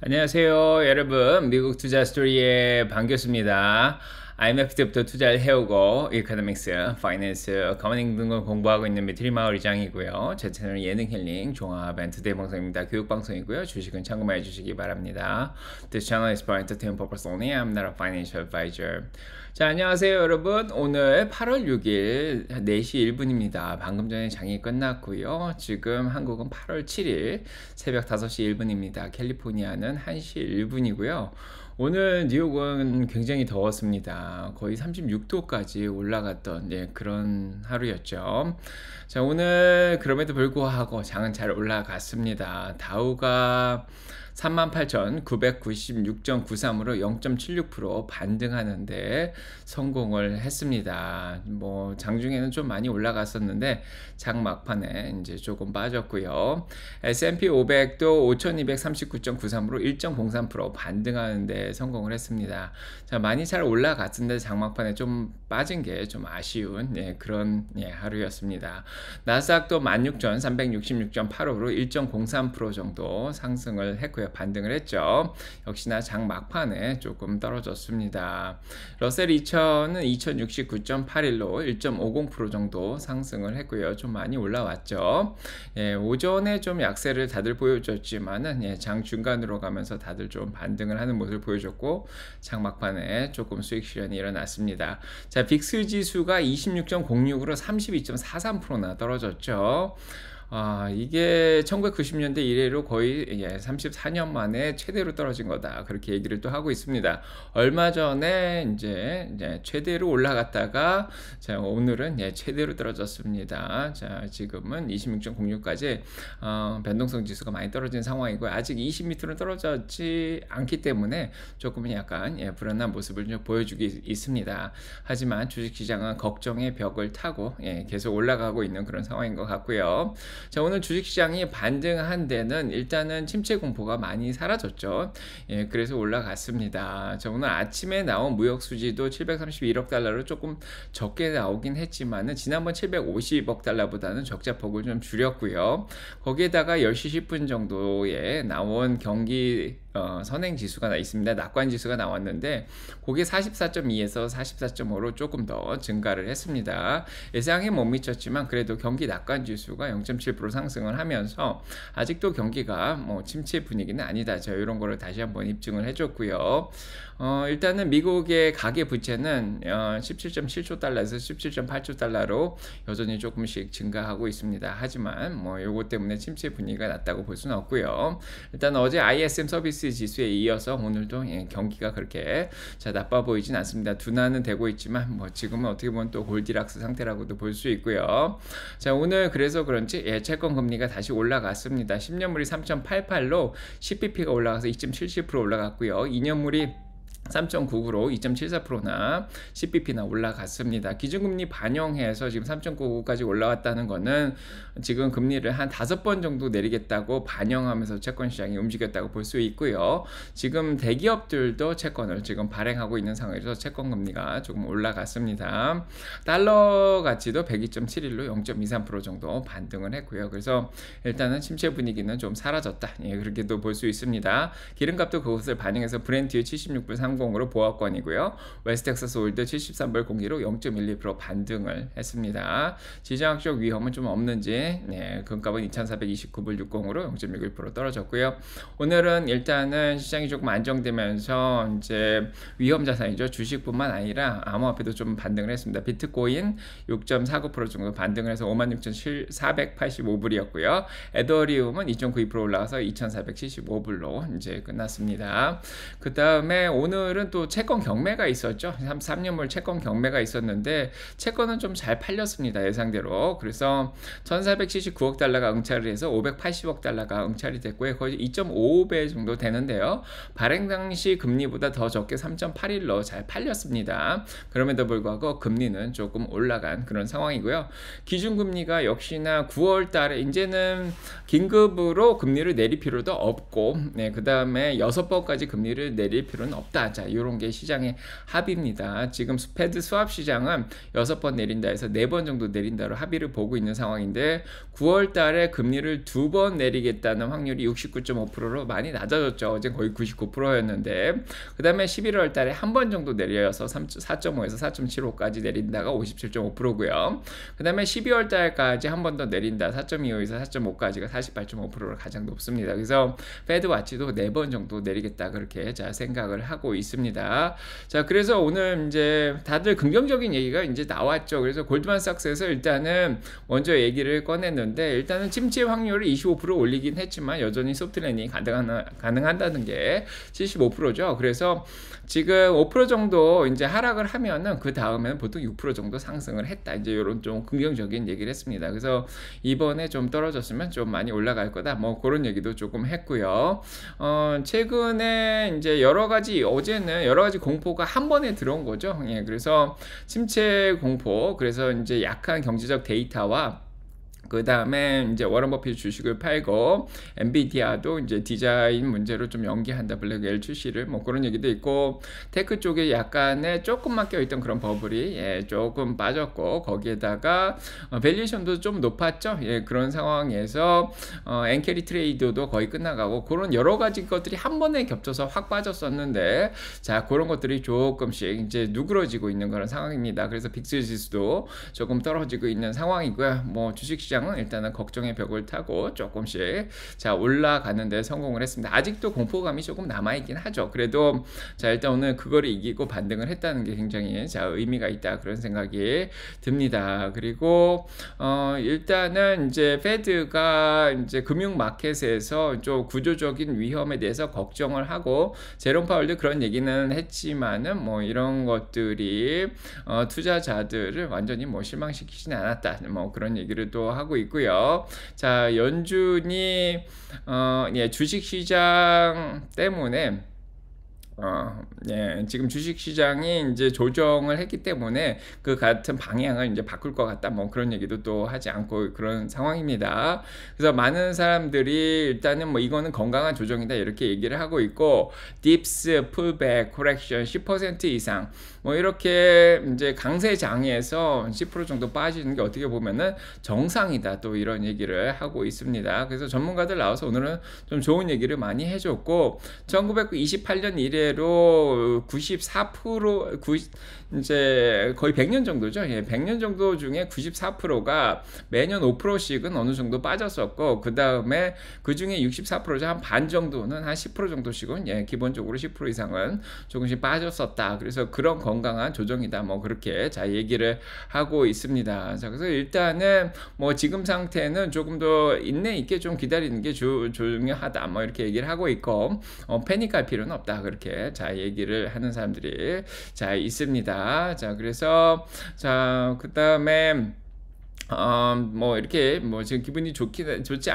안녕하세요, 여러분. 미국 투자 스토리에 반갑습니다. IMF 때부터 투자를 해오고 이코노믹스, 파이낸스, 어카운팅 등을 공부하고 있는 미트리 마을 이장이고요. 제 채널은 예능 힐링, 종합 앤 투데이 방송입니다. 교육 방송이고요. 주식은 참고만 해주시기 바랍니다. This channel is for entertainment purpose only. I'm not a financial advisor. 자, 안녕하세요, 여러분. 오늘 8월 6일 4시 1분입니다. 방금 전에 장이 끝났고요. 지금 한국은 8월 7일 새벽 5시 1분입니다. 캘리포니아는 1시 1분이고요. 오늘 뉴욕은 굉장히 더웠습니다. 거의 36도까지 올라갔던 그런 하루였죠. 자, 오늘 그럼에도 불구하고 장은 잘 올라갔습니다. 다우가 38,996.93으로 0.76% 반등하는데 성공을 했습니다. 뭐 장중에는 좀 많이 올라갔었는데 장 막판에 이제 조금 빠졌고요. S&P 500도 5,239.93으로 1.03% 반등하는데 성공을 했습니다. 자, 많이 잘 올라갔는데 장 막판에 좀 빠진 게 좀 아쉬운 그런 하루였습니다. 나스닥도 16,366.85로 1.03% 정도 상승을 했고요. 반등을 했죠. 역시나 장 막판에 조금 떨어졌습니다. 러셀 2000은 2069.81로 1.50% 정도 상승을 했고요. 좀 많이 올라왔죠. 오전에 좀 약세를 다들 보여줬지만은 장 중간으로 가면서 다들 좀 반등을 하는 모습을 보여줬고 장 막판에 조금 수익 실현이 일어났습니다. 자, 빅스 지수가 26.06으로 32.43%나 떨어졌죠. 이게 1990년대 이래로 거의 34년 만에 최대로 떨어진 거다. 그렇게 얘기를 또 하고 있습니다. 얼마 전에 이제 최대로 올라갔다가 자, 오늘은 최대로 떨어졌습니다. 자, 지금은 26.06까지 변동성 지수가 많이 떨어진 상황이고 아직 20m는 떨어졌지 않기 때문에 조금은 약간 불안한 모습을 좀 보여주고 있습니다. 하지만 주식시장은 걱정의 벽을 타고 계속 올라가고 있는 그런 상황인 것 같고요. 자, 오늘 주식시장이 반등한 데는 일단은 침체 공포가 많이 사라졌죠. 그래서 올라갔습니다. 자, 오늘 아침에 나온 무역 수지도 731억 달러로 조금 적게 나오긴 했지만은 지난번 750억 달러보다는 적자폭을 좀 줄였고요. 거기에다가 10시 10분 정도에 나온 경기 선행 지수가 있습니다. 낙관 지수가 나왔는데 그게 44.2에서 44.5로 조금 더 증가를 했습니다. 예상에 못 미쳤지만 그래도 경기 낙관 지수가 0.7% 상승을 하면서 아직도 경기가 뭐 침체 분위기는 아니다. 저 이런 거를 다시 한번 입증을 해줬고요. 일단은 미국의 가계 부채는 17.7조 달러에서 17.8조 달러로 여전히 조금씩 증가하고 있습니다. 하지만 뭐 요거 때문에 침체 분위기가 났다고 볼 수는 없고요. 일단 어제 ISM 서비스 지수에 이어서 오늘도 경기가 그렇게 나빠 보이진 않습니다. 둔화는 되고 있지만 뭐 지금은 어떻게 보면 또 골디락스 상태라고도 볼 수 있고요. 자, 오늘 그래서 그런지 채권 금리가 다시 올라갔습니다. 10년물이 3.88로 10bp가 올라가서 2.77% 올라갔고요. 2년물이 3.99로 2.74%나 10bp나 올라갔습니다. 기준금리 반영해서 지금 3.99까지 올라왔다는 거는 지금 금리를 한 5번 정도 내리겠다고 반영하면서 채권 시장이 움직였다고 볼 수 있고요. 지금 대기업들도 채권을 지금 발행하고 있는 상황에서 채권 금리가 조금 올라갔습니다. 달러 가치도 102.71로 0.23% 정도 반등을 했고요. 그래서 일단은 침체 분위기는 좀 사라졌다. 그렇게도 볼 수 있습니다. 기름값도 그것을 반영해서 브렌트유 76불 30으로 보합권이고요. 웨스텍사스 올드 73불 공기로 0.12% 반등을 했습니다. 지정학적 위험은 좀 없는지 금값은 2429불 60으로 0.61% 떨어졌고요. 오늘은 일단은 시장이 조금 안정되면서 이제 위험 자산이죠. 주식뿐만 아니라 암호화폐도 좀 반등을 했습니다. 비트코인 6.49% 정도 반등을 해서 56,485불이었고요. 에더리움은 2.92% 올라가서 2,475불로 이제 끝났습니다. 그 다음에 오늘은 또 채권 경매가 있었죠. 3년물 채권 경매가 있었는데 채권은 좀 잘 팔렸습니다. 예상대로. 그래서 1479억 달러가 응찰을 해서 580억 달러가 응찰이 됐고요. 거의 2.55배 정도 되는데요. 발행 당시 금리보다 더 적게 3.81로 잘 팔렸습니다. 그럼에도 불구하고 금리는 조금 올라간 그런 상황이고요. 기준금리가 역시나 9월 달에 이제는 긴급으로 금리를 내릴 필요도 없고 그 다음에 6번까지 금리를 내릴 필요는 없다. 자, 요런 게 시장의 합의입니다. 지금 페드 스왑 시장은 6번 내린다 해서 4번 정도 내린다로 합의를 보고 있는 상황인데 9월 달에 금리를 2번 내리겠다는 확률이 69.5%로 많이 낮아졌죠. 어제 거의 99%였는데 그다음에 11월 달에 한 번 정도 내려서 4.5에서 4.75까지 내린다가 57.5%고요. 그다음에 12월 달까지 한 번 더 내린다 4.25에서 4.5까지가 48.5%로 가장 높습니다. 그래서 페드 와치도 4번 정도 내리겠다 그렇게 자 생각을 하고 있습니다. 자, 그래서 오늘 이제 다들 긍정적인 얘기가 이제 나왔죠. 그래서 골드만삭스에서 일단은 먼저 얘기를 꺼냈는데 일단은 침체 확률을 25% 올리긴 했지만 여전히 소프트랜딩이 가능한다는 게 75%죠. 그래서 지금 5% 정도 이제 하락을 하면은 그 다음에는 보통 6% 정도 상승을 했다. 이제 이런 좀 긍정적인 얘기를 했습니다. 그래서 이번에 좀 떨어졌으면 좀 많이 올라갈 거다. 뭐 그런 얘기도 조금 했고요. 최근에 이제 여러 가지 어제는 여러 가지 공포가 한 번에 들어온 거죠. 예, 그래서 침체 공포, 그래서 이제 약한 경제적 데이터와 그 다음에 이제 워런 버핏 주식을 팔고 엔비디아도 이제 디자인 문제로 좀 연기한다 블랙 출시를 뭐 그런 얘기도 있고 테크 쪽에 약간의 조금만 껴있던 그런 버블이 예, 조금 빠졌고 거기에다가 밸류에이션도 좀 높았죠. 예, 그런 상황에서 엔캐리 트레이드도 거의 끝나가고 그런 여러 가지 것들이 한 번에 겹쳐서 확 빠졌었는데 자 그런 것들이 조금씩 이제 누그러지고 있는 그런 상황입니다. 그래서 빅스 지수도 조금 떨어지고 있는 상황이고요. 뭐 주식시장 일단은 걱정의 벽을 타고 조금씩 자 올라가는데 성공을 했습니다. 아직도 공포감이 조금 남아있긴 하죠. 그래도 자 일단 오늘 그거를 이기고 반등을 했다는 게 굉장히 자 의미가 있다 그런 생각이 듭니다. 그리고 일단은 이제 페드가 이제 금융 마켓에서 좀 구조적인 위험에 대해서 걱정을 하고 제롬 파월도 그런 얘기는 했지만은 뭐 이런 것들이 투자자들을 완전히 뭐 실망시키지는 않았다. 뭐 그런 얘기를 또 하고 있고요. 자, 연준이 예, 주식시장 때문에 예, 지금 주식시장이 이제 조정을 했기 때문에 그 같은 방향을 이제 바꿀 것 같다. 뭐 그런 얘기도 또 하지 않고 그런 상황입니다. 그래서 많은 사람들이 일단은 뭐 이거는 건강한 조정이다 이렇게 얘기를 하고 있고, 딥스, 풀백, 코렉션 10% 이상 뭐 이렇게 이제 강세장에서 10% 정도 빠지는 게 어떻게 보면은 정상이다. 또 이런 얘기를 하고 있습니다. 그래서 전문가들 나와서 오늘은 좀 좋은 얘기를 많이 해줬고, 1928년 이래로 94% 이제 거의 100년 정도죠. 예, 100년 정도 중에 94%가 매년 5%씩은 어느 정도 빠졌었고, 그 다음에 그 중에 64%죠. 한 반 정도는 한 10% 정도씩은 예, 기본적으로 10% 이상은 조금씩 빠졌었다. 그래서 그런 건강한 조정이다. 뭐 그렇게 자 얘기를 하고 있습니다. 자, 그래서 일단은 뭐 지금 상태는 조금 더 인내 있게 좀 기다리는 게 중요하다. 뭐 이렇게 얘기를 하고 있고, 패닉할 필요는 없다. 그렇게 자 얘기를 하는 사람들이 자 있습니다. 자, 그래서 자 그다음에 뭐 이렇게 뭐 지금 기분이 좋지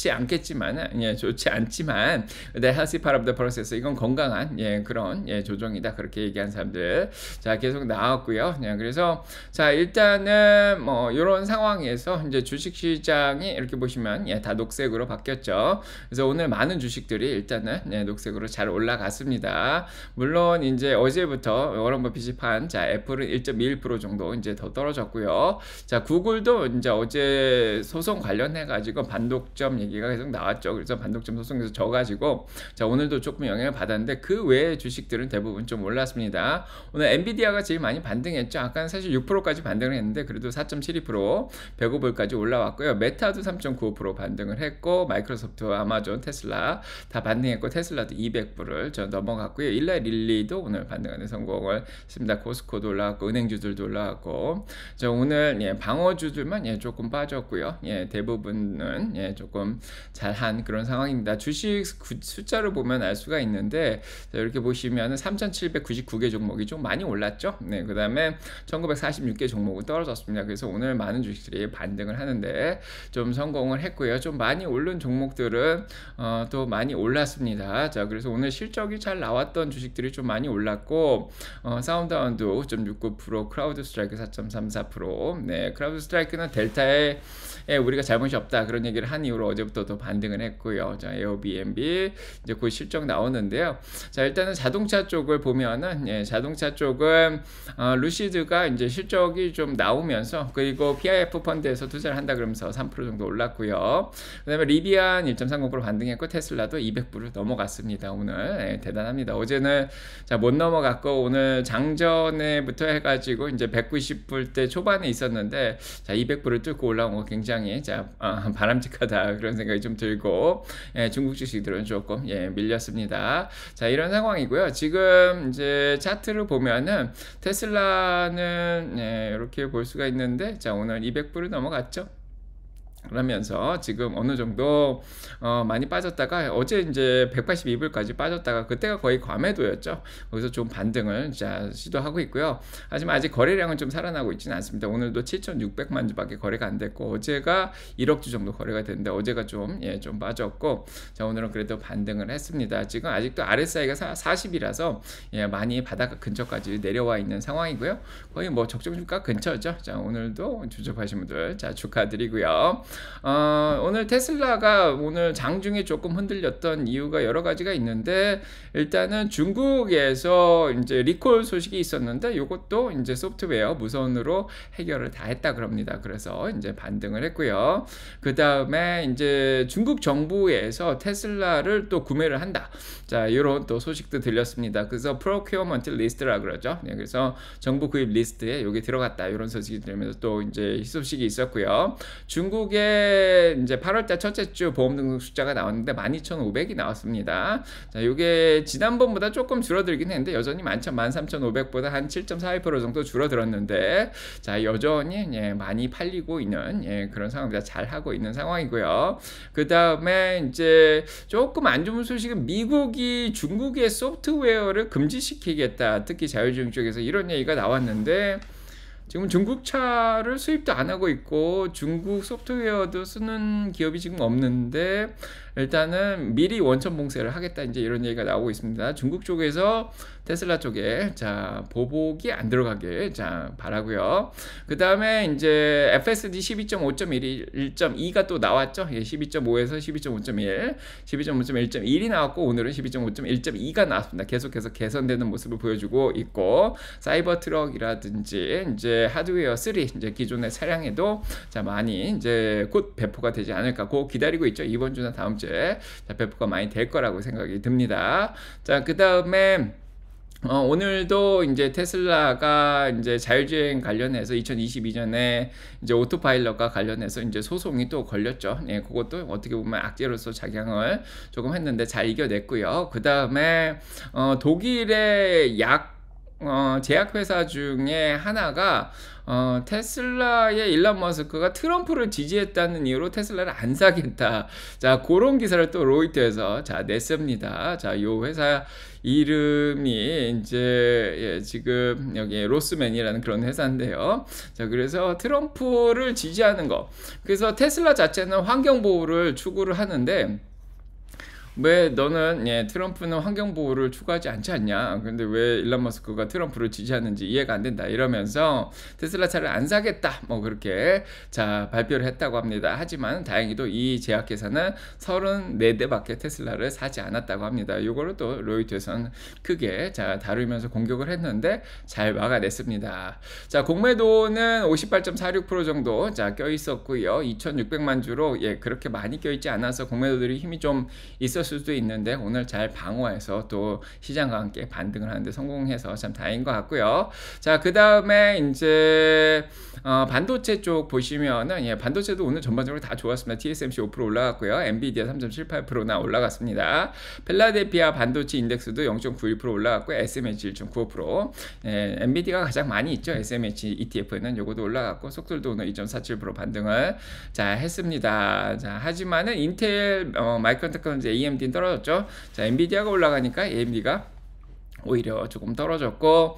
않겠지만, 예, 좋지 않지만, the healthy part of the process, 이건 건강한, 예, 그런, 예, 조정이다. 그렇게 얘기한 사람들. 자, 계속 나왔고요. 예, 그래서, 자, 일단은, 뭐, 요런 상황에서, 이제 주식시장이 이렇게 보시면, 예, 다 녹색으로 바뀌었죠. 그래서 오늘 많은 주식들이 일단은, 예, 녹색으로 잘 올라갔습니다. 물론, 이제 어제부터 워런 버핏이 판, 자, 애플은 1.21% 정도 이제 더 떨어졌고요. 자, 구글도 이제 어제 소송 관련해가지고 반독점 얘기가 계속 나왔죠. 그래서 반독점 소송에서 져가지고 자 오늘도 조금 영향을 받았는데 그 외의 주식들은 대부분 좀 올랐습니다. 오늘 엔비디아가 제일 많이 반등했죠. 아까는 사실 6%까지 반등을 했는데 그래도 4.72% 105불까지 올라왔고요. 메타도 3.95% 반등을 했고, 마이크로소프트, 아마존, 테슬라 다 반등했고, 테슬라도 200불을 저 넘어갔고요. 일라릴리도 오늘 반등하는 성공을 했습니다. 코스코도 올라갔고, 은행주들도 올라갔고, 자 오늘 예, 방어주들만 예, 조금 빠졌고요. 예, 대부분은 예, 조금 잘한 그런 상황입니다. 주식 숫자를 보면 알 수가 있는데, 자, 이렇게 보시면 3,799개 종목이 좀 많이 올랐죠. 네, 그 다음에 1,946개 종목은 떨어졌습니다. 그래서 오늘 많은 주식들이 반등을 하는데 좀 성공을 했고요. 좀 많이 오른 종목들은 또 많이 올랐습니다. 자, 그래서 오늘 실적이 잘 나왔던 주식들이 좀 많이 올랐고, 사운드하운드 5.69%, 크라우드 스트라이크 4.34%. 네, 크라우드 스트라이크는 델타에 우리가 잘못이 없다 그런 얘기를 한 이후로 어제 어제부터도 반등을 했고요. 자, 에어비앤비 이제 곧 실적 나오는데요. 자, 일단은 자동차 쪽을 보면은 자동차 쪽은 루시드가 이제 실적이 좀 나오면서, 그리고 PIF 펀드에서 투자를 한다 그러면서 3% 정도 올랐고요. 그다음에 리비안 1.30% 반등했고 테슬라도 200불을 넘어갔습니다. 오늘 대단합니다. 어제는 자, 못 넘어갔고 오늘 장전에부터 해가지고 이제 190불대 초반에 있었는데 자, 200불을 뚫고 올라온 거 굉장히 바람직하다 그런 생각이 좀 들고, 중국 주식들은 조금 밀렸습니다. 자, 이런 상황이고요. 지금 이제 차트를 보면은 테슬라는 이렇게 볼 수가 있는데, 자, 오늘 200불을 넘어갔죠. 그러면서 지금 어느 정도 많이 빠졌다가 어제 이제 182불까지 빠졌다가 그때가 거의 과매도였죠. 거기서 좀 반등을 시도하고 있고요. 하지만 아직 거래량은 좀 살아나고 있지는 않습니다. 오늘도 7,600만 주밖에 거래가 안 됐고 어제가 1억 주 정도 거래가 됐는데 어제가 좀 빠졌고, 자, 오늘은 그래도 반등을 했습니다. 지금 아직도 RSI가 40이라서 많이 바닥 근처까지 내려와 있는 상황이고요. 거의 뭐 적정주가 근처죠. 자, 오늘도 주접하신 분들 축하드리고요. 오늘 테슬라가 오늘 장중에 조금 흔들렸던 이유가 여러 가지가 있는데, 일단은 중국에서 이제 리콜 소식이 있었는데 이것도 이제 소프트웨어 무선으로 해결을 다 했다 그럽니다. 그래서 이제 반등을 했고요. 그 다음에 이제 중국 정부에서 테슬라를 또 구매를 한다. 자, 이런 또 소식도 들렸습니다. 그래서 procurement 리스트라 그러죠. 그래서 정부 구입 리스트에 여기 들어갔다. 이런 소식이 들면서 또 이제 소식이 있었고요. 중국의 이제 8월달 첫째 주 보험 등록 숫자가 나왔는데 12,500이 나왔습니다. 자, 이게 지난번보다 조금 줄어들긴 했는데 여전히 많죠. 13,500보다 한 7.42% 정도 줄어들었는데, 자, 여전히 많이 팔리고 있는 그런 상황입니다. 잘 하고 있는 상황이고요. 그 다음에 이제 조금 안 좋은 소식은 미국이 중국의 소프트웨어를 금지시키겠다. 특히 자율주행 쪽에서 이런 얘기가 나왔는데, 지금 중국 차를 수입도 안 하고 있고 중국 소프트웨어도 쓰는 기업이 지금 없는데 일단은 미리 원천 봉쇄를 하겠다, 이제 이런 얘기가 나오고 있습니다. 중국 쪽에서 테슬라 쪽에 자, 보복이 안 들어가게 자, 바라고요. 그 다음에 이제 FSD 12.5.1이 1.2가 또 나왔죠. 12.5에서 12.5.1, 12.5.1.1이 나왔고 오늘은 12.5.1.2가 나왔습니다. 계속해서 개선되는 모습을 보여주고 있고, 사이버 트럭이라든지 이제 하드웨어 3 이제 기존의 차량에도 자, 많이 이제 곧 배포가 되지 않을까 고 기다리고 있죠. 이번 주나 다음 주에 자, 배포가 많이 될 거라고 생각이 듭니다. 자, 그 다음에 오늘도 이제 테슬라가 이제 자율주행 관련해서 2022년에 이제 오토파일럿과 관련해서 이제 소송이 또 걸렸죠. 그것도 어떻게 보면 악재로서 작용을 조금 했는데 잘 이겨냈고요. 그 다음에 독일의 제약회사 중에 하나가 테슬라의 일론 머스크가 트럼프를 지지했다는 이유로 테슬라를 안 사겠다. 자, 그런 기사를 또 로이터에서 자, 냈습니다. 자, 요 회사 이름이 이제 지금 여기 로스맨이라는 그런 회사인데요. 자, 그래서 트럼프를 지지하는 거. 그래서 테슬라 자체는 환경 보호를 추구를 하는데, 왜 너는 트럼프는 환경보호를 추구하지 않지 않냐, 근데 왜 일론 머스크가 트럼프를 지지하는지 이해가 안 된다 이러면서 테슬라 차를 안 사겠다 뭐 그렇게 자, 발표를 했다고 합니다. 하지만 다행히도 이 제약회사는 34대밖에 테슬라를 사지 않았다고 합니다. 이거를 또 로이터에서는 크게 자, 다루면서 공격을 했는데 잘 막아냈습니다. 자, 공매도는 58.46% 정도 자, 껴 있었고요. 2,600만 주로 그렇게 많이 껴 있지 않아서 공매도들이 힘이 좀 있었을 수도 있는데 오늘 잘 방어해서 또 시장과 함께 반등을 하는데 성공해서 참 다행인 것 같고요. 자, 그 다음에 이제 반도체 쪽 보시면은 반도체도 오늘 전반적으로 다 좋았습니다. TSMC 5% 올라갔고요. 엔비디아 3.78%나 올라갔습니다. 필라델피아 반도체 인덱스도 0.91% 올라갔고 SMH 1.95%. 엔비디아가 가장 많이 있죠. SMH ETF에는 요것도 올라갔고 속들도 오늘 2.47% 반등을 자, 했습니다. 자, 하지만은 인텔, 마이크론 테크놀로지, AMD는 떨어졌죠. 자, 엔비디아가 올라가니까 AMD가 오히려 조금 떨어졌고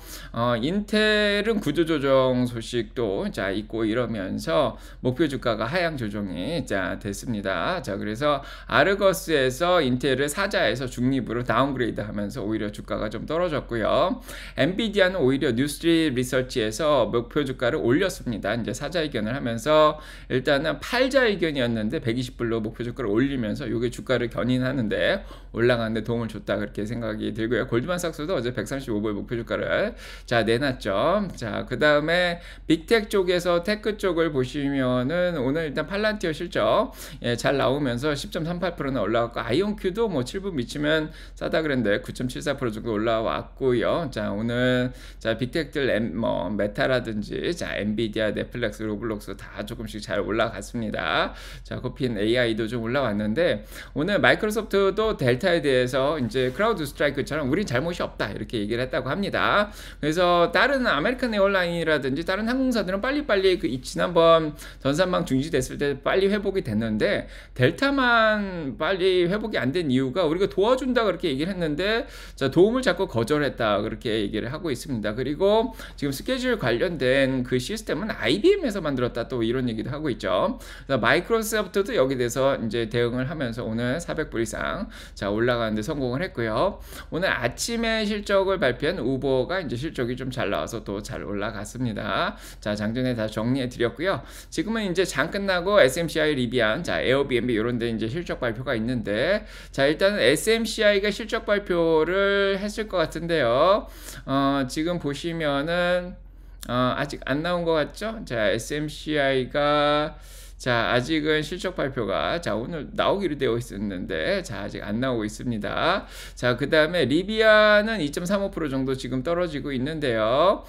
인텔은 구조조정 소식도 자 있고 이러면서 목표 주가가 하향 조정이 자 됐습니다. 자 그래서 아르거스에서 인텔을 사자에서 중립으로 다운그레이드 하면서 오히려 주가가 좀 떨어졌고요. 엔비디아는 오히려 뉴스트리트 리서치에서 목표 주가를 올렸습니다. 이제 사자 의견을 하면서 일단은 팔자 의견이었는데 120불로 목표 주가를 올리면서 이게 주가를 견인하는데 올라가는데 도움을 줬다 그렇게 생각이 들고요. 골드만삭스도 어제 135불 목표 주가를 자 내놨죠. 자 그다음에 빅텍 쪽에서 테크 쪽을 보시면은 오늘 일단 팔란티어 실적 잘 나오면서 10.38%는 올라왔고 아이온큐도 뭐 7분 미치면 싸다 그랬는데 9.74% 정도 올라왔고요. 자 오늘 자 빅텍들 뭐 메타라든지 자 엔비디아, 넷플릭스, 로블록스 다 조금씩 잘 올라갔습니다. 자 코핀 AI도 좀 올라왔는데 오늘 마이크로소프트도 델타에 대해서 이제 크라우드 스트라이크처럼 우린 잘못이 없다 이렇게 얘기를 했다고 합니다. 그래서 다른 아메리칸 에어라인이라든지 다른 항공사들은 빨리빨리 그 지난번 전산망 중지됐을 때 빨리 회복이 됐는데 델타만 빨리 회복이 안 된 이유가 우리가 도와준다 그렇게 얘기를 했는데 자 도움을 자꾸 거절했다 그렇게 얘기를 하고 있습니다. 그리고 지금 스케줄 관련된 그 시스템은 IBM에서 만들었다 또 이런 얘기도 하고 있죠. 마이크로소프트도 여기 대해서 이제 대응을 하면서 오늘 400불 이상 자 올라가는데 성공을 했고요. 오늘 아침에 실적을 발표한 우버가 이제 실적이 좀 잘 나와서 또 잘 올라갔습니다. 자 장전에 다 정리해 드렸고요. 지금은 이제 장 끝나고 SMCI, 리비안, 자 에어비앤비 이런 데 이제 실적 발표가 있는데 자 일단은 SMCI가 실적 발표를 했을 것 같은데요. 지금 보시면은 아직 안 나온 것 같죠? 자 SMCI가 자 아직은 실적 발표가 자 오늘 나오기로 되어 있었는데 자 아직 안 나오고 있습니다. 자 그 다음에 리비아는 2.35% 정도 지금 떨어지고 있는데요.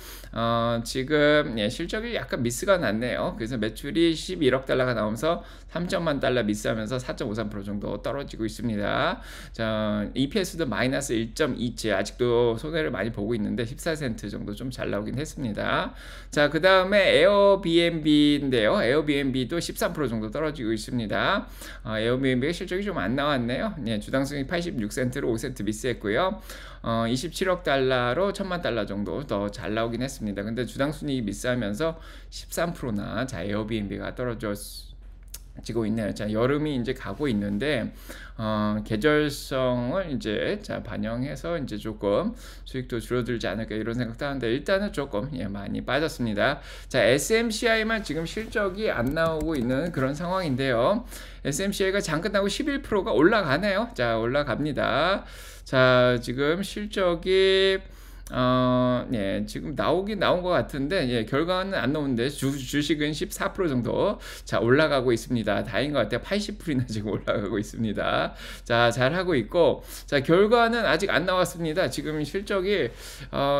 지금 실적이 약간 미스가 났네요. 그래서 매출이 11억 달러가 나오면서 3천만 달러 미스하면서 4.53% 정도 떨어지고 있습니다. 자 EPS도 마이너스 1.27 아직도 손해를 많이 보고 있는데 14센트 정도 좀 잘 나오긴 했습니다. 자 그 다음에 에어비앤비인데요. 에어비앤비도 13% 정도 떨어지고 있습니다. 에어비앤비의 실적이 좀 안 나왔네요. 주당성이 86센트로 5센트 미스했고요. 27억 달러로 1000만 달러 정도 더 잘 나오긴 했습니다. 근데 주당순이익이 미스하면서 13%나 자 에어비앤비가 떨어지고 있네요. 자 여름이 이제 가고 있는데 계절성을 이제 자 반영해서 이제 조금 수익도 줄어들지 않을까 이런 생각도 하는데 일단은 조금 많이 빠졌습니다. 자 SMCI만 지금 실적이 안 나오고 있는 그런 상황인데요. SMCI가 장 끝나고 11%가 올라가네요. 자 올라갑니다. 자 지금 실적이 지금 나오긴 나온 것 같은데 결과는 안 나오는데 주식은 14% 정도 자 올라가고 있습니다. 다행인 것 같아요. 80%나 지금 올라가고 있습니다. 자 잘하고 있고 자 결과는 아직 안 나왔습니다. 지금 실적이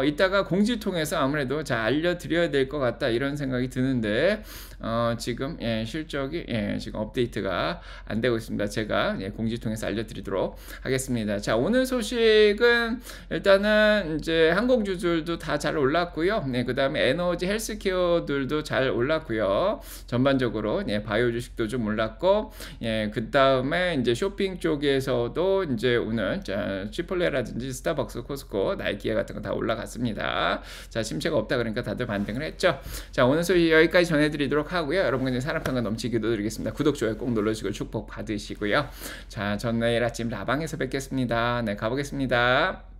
이따가 공지통해서 아무래도 자 알려드려야 될 것 같다 이런 생각이 드는데 지금 실적이 지금 업데이트가 안 되고 있습니다. 제가 공지통해서 알려드리도록 하겠습니다. 자 오늘 소식은 일단은 이제 항공주들도 다 잘 올랐고요. 그 다음에 에너지 헬스케어들도 잘 올랐고요. 전반적으로 바이오 주식도 좀 올랐고 그 다음에 이제 쇼핑 쪽에서도 이제 오늘 자 치폴레라든지 스타벅스, 코스코, 나이키 같은 거 다 올라갔습니다. 자 침체가 없다 그러니까 다들 반등을 했죠. 자 오늘 소식 여기까지 전해드리도록 하고요. 여러분들 사랑평가 넘치기도 드리겠습니다. 구독, 좋아요 꼭 눌러주시고 축복 받으시고요. 자 전 내일 아침 라방에서 뵙겠습니다. 네 가보겠습니다.